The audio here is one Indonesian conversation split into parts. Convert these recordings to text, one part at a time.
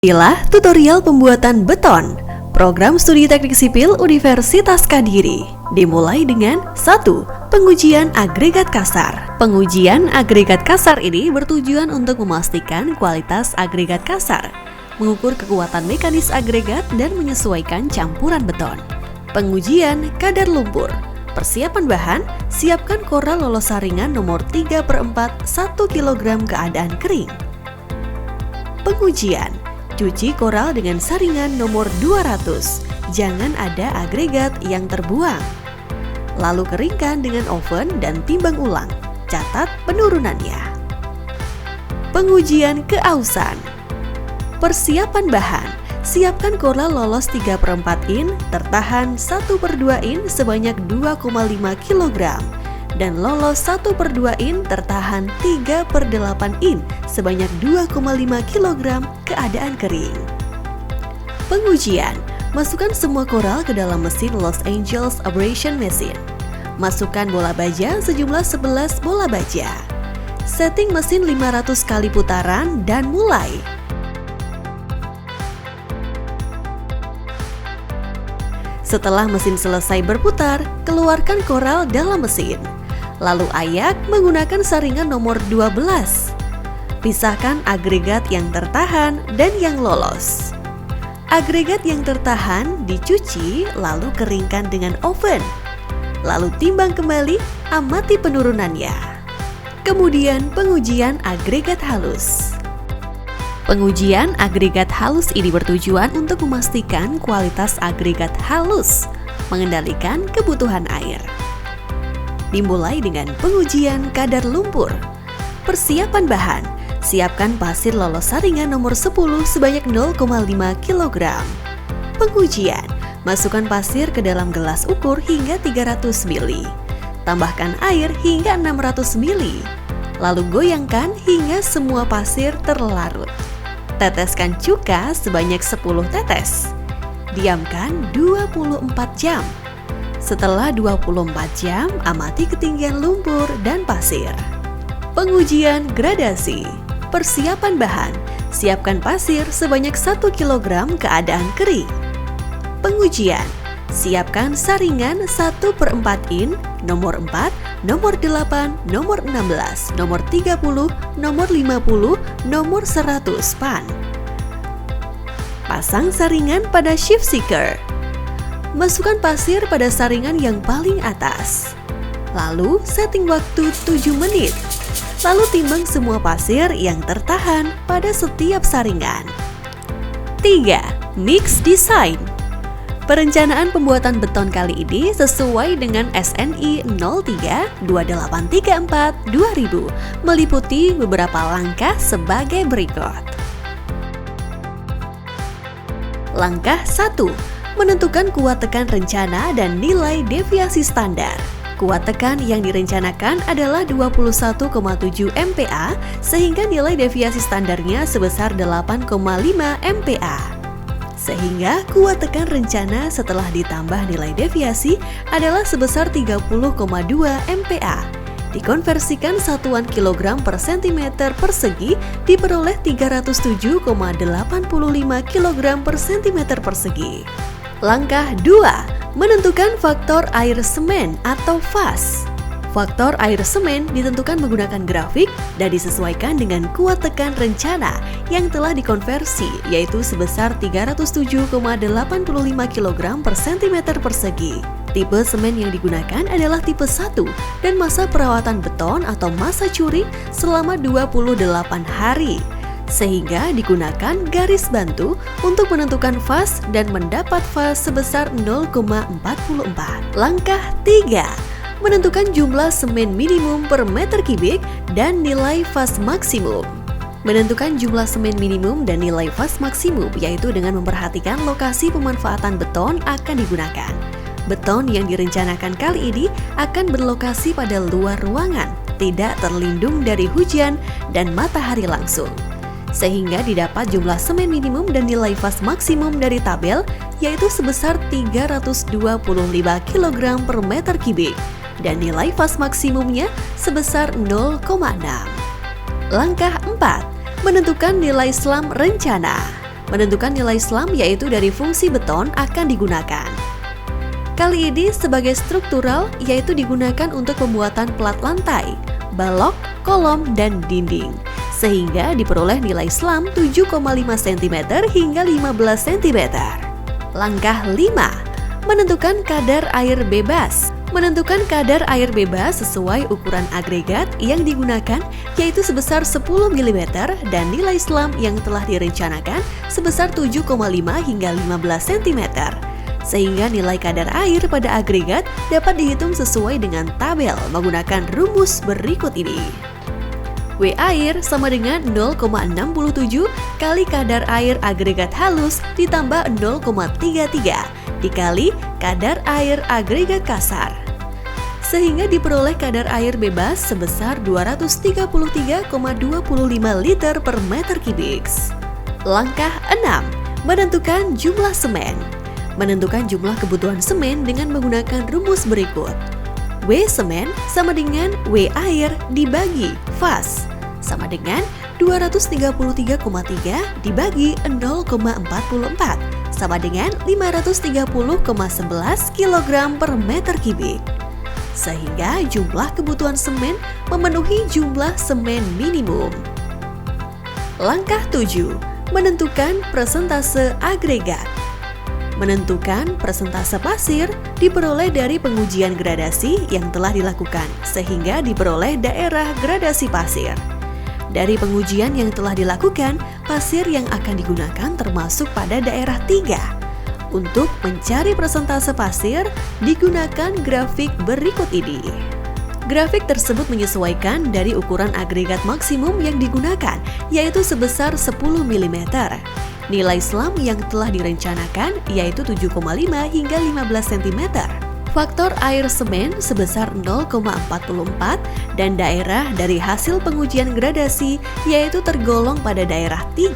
Inilah tutorial pembuatan beton, program studi teknik sipil Universitas Kediri. Dimulai dengan 1. Pengujian agregat kasar. Pengujian agregat kasar ini bertujuan untuk memastikan kualitas agregat kasar, mengukur kekuatan mekanis agregat dan menyesuaikan campuran beton. Pengujian kadar lumpur. Persiapan bahan, siapkan koral lolos saringan nomor 3/4 1 kg keadaan kering. Pengujian, cuci koral dengan saringan nomor 200, jangan ada agregat yang terbuang. Lalu keringkan dengan oven dan timbang ulang, catat penurunannya. Pengujian keausan. Persiapan bahan, siapkan koral lolos 3/4 in tertahan 1/2 in sebanyak 2,5 kg dan lolos 1/2 in tertahan 3/8 in sebanyak 2,5 kg keadaan kering. Pengujian, masukkan semua koral ke dalam mesin Los Angeles Abrasion Machine. Masukkan bola baja sejumlah 11 bola baja. Setting mesin 500 kali putaran dan mulai. Setelah mesin selesai berputar, keluarkan koral dalam mesin. Lalu ayak menggunakan saringan nomor 12. Pisahkan agregat yang tertahan dan yang lolos. Agregat yang tertahan dicuci lalu keringkan dengan oven. Lalu timbang kembali, amati penurunannya. Kemudian pengujian agregat halus. Pengujian agregat halus ini bertujuan untuk memastikan kualitas agregat halus, mengendalikan kebutuhan air. Dimulai dengan pengujian kadar lumpur. Persiapan bahan, siapkan pasir lolos saringan nomor 10 sebanyak 0,5 kg. Pengujian, masukkan pasir ke dalam gelas ukur hingga 300 ml. Tambahkan air hingga 600 ml. Lalu goyangkan hingga semua pasir terlarut. Teteskan cuka sebanyak 10 tetes. Diamkan 24 jam. Setelah 24 jam, amati ketinggian lumpur dan pasir. Pengujian gradasi. Persiapan bahan, siapkan pasir sebanyak 1 kg keadaan kering. Pengujian, siapkan saringan 1/4 in, nomor 4, nomor 8, nomor 16, nomor 30, nomor 50, nomor 100 pan. Pasang saringan pada shift seeker. Masukkan pasir pada saringan yang paling atas. Lalu setting waktu 7 menit. Lalu timbang semua pasir yang tertahan pada setiap saringan. 3. Mix design. Perencanaan pembuatan beton kali ini sesuai dengan SNI 03-2834-2000, meliputi beberapa langkah sebagai berikut. Langkah 1. Menentukan kuat tekan rencana dan nilai deviasi standar. Kuat tekan yang direncanakan adalah 21,7 MPa sehingga nilai deviasi standarnya sebesar 8,5 MPa. Sehingga kuat tekan rencana setelah ditambah nilai deviasi adalah sebesar 30,2 MPa. Dikonversikan satuan kilogram per sentimeter persegi diperoleh 307,85 kg per sentimeter persegi. Langkah 2. Menentukan faktor air semen atau FAS. Faktor air semen ditentukan menggunakan grafik dan disesuaikan dengan kuat tekan rencana yang telah dikonversi, yaitu sebesar 307,85 kg per sentimeter persegi. Tipe semen yang digunakan adalah tipe 1 dan masa perawatan beton atau masa curing selama 28 hari. Sehingga digunakan garis bantu untuk menentukan FAS dan mendapat FAS sebesar 0,44. Langkah 3. Menentukan jumlah semen minimum per meter kubik dan nilai FAS maksimum. Menentukan jumlah semen minimum dan nilai FAS maksimum yaitu dengan memperhatikan lokasi pemanfaatan beton akan digunakan. Beton yang direncanakan kali ini akan berlokasi pada luar ruangan, tidak terlindung dari hujan dan matahari langsung. Sehingga didapat jumlah semen minimum dan nilai FAS maksimum dari tabel yaitu sebesar 325 kg per meter kubik dan nilai FAS maksimumnya sebesar 0,6. Langkah 4. Menentukan nilai SLAM rencana. Menentukan nilai SLAM yaitu dari fungsi beton akan digunakan. Kali ini sebagai struktural yaitu digunakan untuk pembuatan plat lantai, balok, kolom, dan dinding. Sehingga diperoleh nilai SLAM 7,5 cm hingga 15 cm. Langkah 5. Menentukan kadar air bebas. Menentukan kadar air bebas sesuai ukuran agregat yang digunakan yaitu sebesar 10 mm dan nilai SLAM yang telah direncanakan sebesar 7,5 hingga 15 cm. Sehingga nilai kadar air pada agregat dapat dihitung sesuai dengan tabel menggunakan rumus berikut ini. W air sama dengan 0,67 kali kadar air agregat halus ditambah 0,33 dikali kadar air agregat kasar. Sehingga diperoleh kadar air bebas sebesar 233,25 liter per meter kubik. Langkah 6. Menentukan jumlah semen. Menentukan jumlah kebutuhan semen dengan menggunakan rumus berikut. W semen sama dengan W air dibagi fas sama dengan 233,3 dibagi 0,44 sama dengan 530,11 kg per meter kubik. Sehingga jumlah kebutuhan semen memenuhi jumlah semen minimum. Langkah 7. Menentukan persentase agregat. Menentukan persentase pasir diperoleh dari pengujian gradasi yang telah dilakukan, sehingga diperoleh daerah gradasi pasir. Dari pengujian yang telah dilakukan, pasir yang akan digunakan termasuk pada daerah 3. Untuk mencari persentase pasir, digunakan grafik berikut ini. Grafik tersebut menyesuaikan dari ukuran agregat maksimum yang digunakan, yaitu sebesar 10 mm. Nilai SLAM yang telah direncanakan yaitu 7,5 hingga 15 cm. Faktor air semen sebesar 0,44 dan daerah dari hasil pengujian gradasi yaitu tergolong pada daerah 3.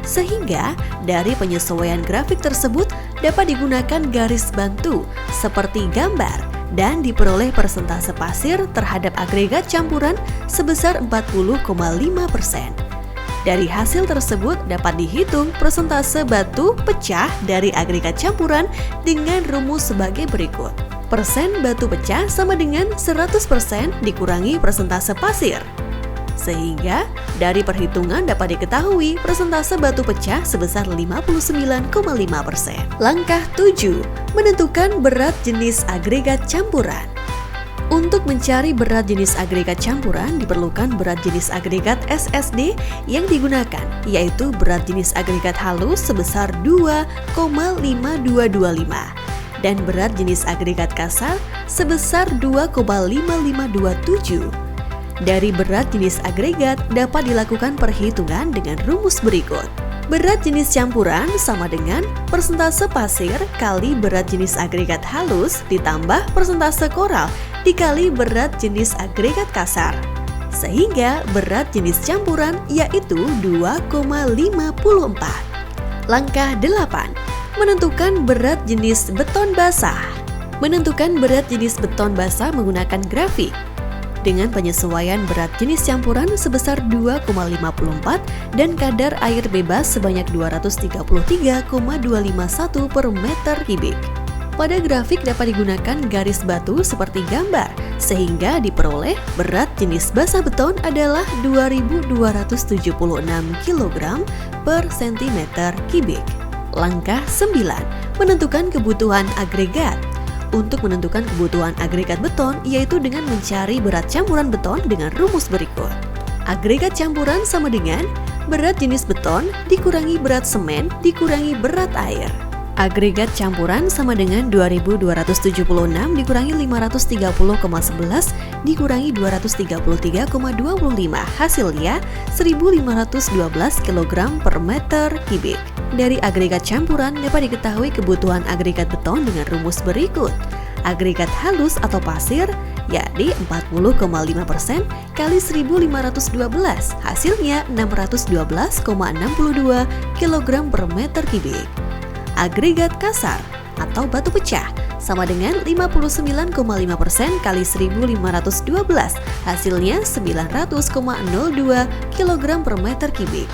Sehingga dari penyesuaian grafik tersebut dapat digunakan garis bantu seperti gambar dan diperoleh persentase pasir terhadap agregat campuran sebesar 40,5%. Dari hasil tersebut dapat dihitung persentase batu pecah dari agregat campuran dengan rumus sebagai berikut. Persen batu pecah sama dengan 100% dikurangi persentase pasir. Sehingga dari perhitungan dapat diketahui persentase batu pecah sebesar 59,5%. Langkah 7. Menentukan berat jenis agregat campuran. Untuk mencari berat jenis agregat campuran diperlukan berat jenis agregat SSD yang digunakan, yaitu berat jenis agregat halus sebesar 2,5225 dan berat jenis agregat kasar sebesar 2,5527. Dari berat jenis agregat dapat dilakukan perhitungan dengan rumus berikut. Berat jenis campuran sama dengan persentase pasir kali berat jenis agregat halus ditambah persentase koral dikali berat jenis agregat kasar. Sehingga berat jenis campuran yaitu 2,54. Langkah 8. Menentukan berat jenis beton basah. Menentukan berat jenis beton basah menggunakan grafik. Dengan penyesuaian berat jenis campuran sebesar 2,54 dan kadar air bebas sebanyak 233,251 per meter kubik. Pada grafik dapat digunakan garis batu seperti gambar, sehingga diperoleh berat jenis basah beton adalah 2.276 kg per cm kubik. Langkah 9. Menentukan kebutuhan agregat. Untuk menentukan kebutuhan agregat beton yaitu dengan mencari berat campuran beton dengan rumus berikut. Agregat campuran sama dengan berat jenis beton dikurangi berat semen dikurangi berat air. Agregat campuran sama dengan 2276 dikurangi 530,11 dikurangi 233,25. Hasilnya 1512 kg per meter kubik. Dari agregat campuran dapat diketahui kebutuhan agregat beton dengan rumus berikut. Agregat halus atau pasir yakni 40,5% kali 1512, hasilnya 612,62 kg per meter kubik. Agregat kasar atau batu pecah sama dengan 59,5% kali 1512, hasilnya 900,02 kg per meter kubik.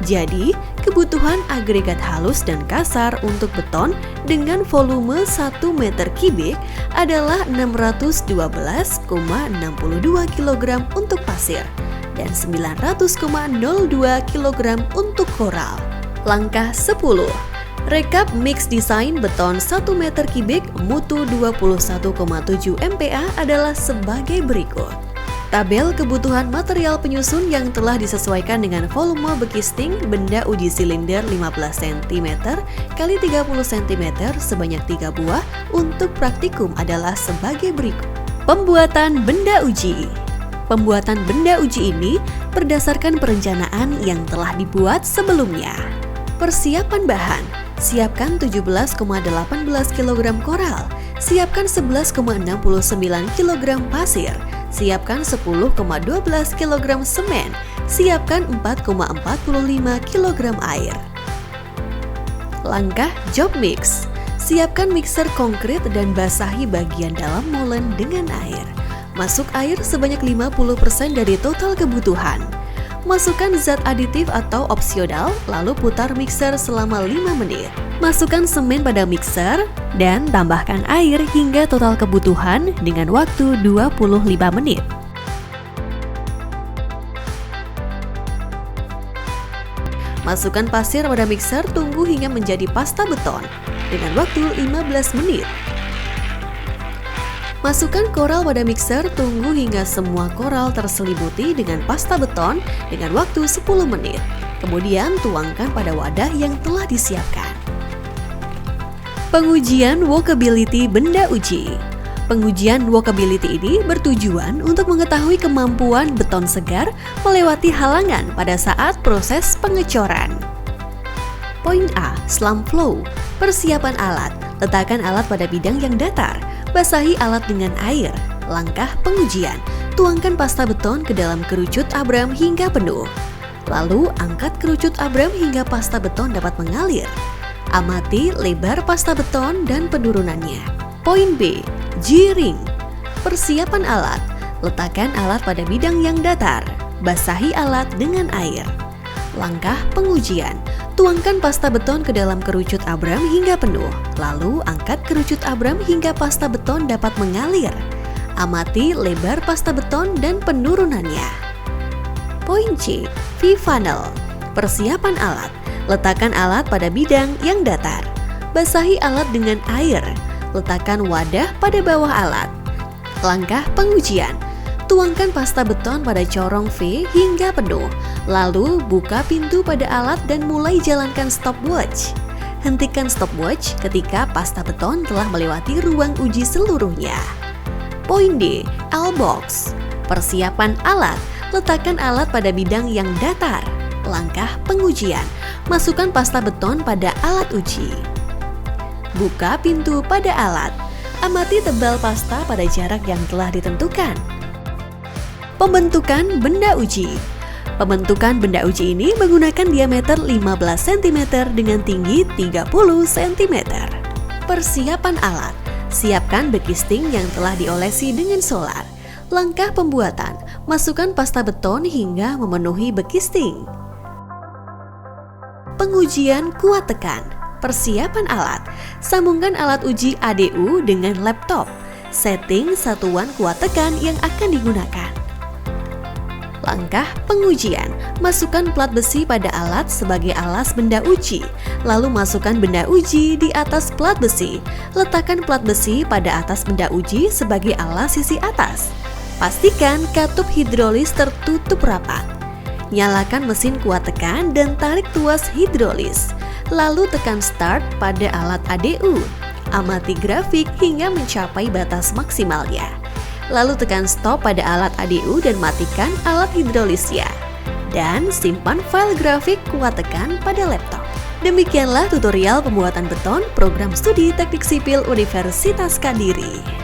Jadi, kebutuhan agregat halus dan kasar untuk beton dengan volume 1 meter kubik adalah 612,62 kg untuk pasir dan 900,02 kg untuk koral. Langkah 10. Rekap mix desain beton 1 meter kubik mutu 21,7 MPa adalah sebagai berikut. Tabel kebutuhan material penyusun yang telah disesuaikan dengan volume bekisting benda uji silinder 15 cm x 30 cm sebanyak 3 buah untuk praktikum adalah sebagai berikut. Pembuatan benda uji. Pembuatan benda uji ini berdasarkan perencanaan yang telah dibuat sebelumnya. Persiapan bahan. Siapkan 17,18 kg koral. Siapkan 11,69 kg pasir. Siapkan 10,12 kg semen. Siapkan 4,45 kg air. Langkah job mix. Siapkan mixer konkrit dan basahi bagian dalam molen dengan air. Masuk air sebanyak 50% dari total kebutuhan. Masukkan zat aditif atau opsional, lalu putar mixer selama 5 menit. Masukkan semen pada mixer dan tambahkan air hingga total kebutuhan dengan waktu 25 menit. Masukkan pasir pada mixer, tunggu hingga menjadi pasta beton dengan waktu 15 menit. Masukkan koral pada mixer, tunggu hingga semua koral terselimuti dengan pasta beton dengan waktu 10 menit. Kemudian tuangkan pada wadah yang telah disiapkan. Pengujian walkability benda uji. Pengujian walkability ini bertujuan untuk mengetahui kemampuan beton segar melewati halangan pada saat proses pengecoran. Poin A. Slump flow. Persiapan alat. Letakkan alat pada bidang yang datar. Basahi alat dengan air. Langkah pengujian. Tuangkan pasta beton ke dalam kerucut Abram hingga penuh. Lalu angkat kerucut Abram hingga pasta beton dapat mengalir. Amati lebar pasta beton dan penurunannya. Poin B. G-ring. Persiapan alat. Letakkan alat pada bidang yang datar. Basahi alat dengan air. Langkah pengujian. Tuangkan pasta beton ke dalam kerucut Abram hingga penuh. Lalu angkat kerucut Abram hingga pasta beton dapat mengalir. Amati lebar pasta beton dan penurunannya. Poin C. V-funnel. Persiapan alat. Letakkan alat pada bidang yang datar. Basahi alat dengan air. Letakkan wadah pada bawah alat. Langkah pengujian. Tuangkan pasta beton pada corong V hingga penuh. Lalu buka pintu pada alat dan mulai jalankan stopwatch. Hentikan stopwatch ketika pasta beton telah melewati ruang uji seluruhnya. Poin D. L-box. Persiapan alat. Letakkan alat pada bidang yang datar. Langkah pengujian. Masukkan pasta beton pada alat uji. Buka pintu pada alat. Amati tebal pasta pada jarak yang telah ditentukan. Pembentukan benda uji. Pembentukan benda uji ini menggunakan diameter 15 cm dengan tinggi 30 cm. Persiapan alat. Siapkan bekisting yang telah diolesi dengan solar. Langkah pembuatan. Masukkan pasta beton hingga memenuhi bekisting. Pengujian kuat tekan. Persiapan alat. Sambungkan alat uji ADU dengan laptop. Setting satuan kuat tekan yang akan digunakan. Langkah pengujian. Masukkan plat besi pada alat sebagai alas benda uji. Lalu masukkan benda uji di atas plat besi. Letakkan plat besi pada atas benda uji sebagai alas sisi atas. Pastikan katup hidrolis tertutup rapat. Nyalakan mesin kuat tekan dan tarik tuas hidrolis. Lalu tekan start pada alat ADU. Amati grafik hingga mencapai batas maksimalnya. Lalu tekan stop pada alat ADU dan matikan alat hidrolisnya. Dan simpan file grafik kuat tekan pada laptop. Demikianlah tutorial pembuatan beton program studi Teknik Sipil Universitas Kediri.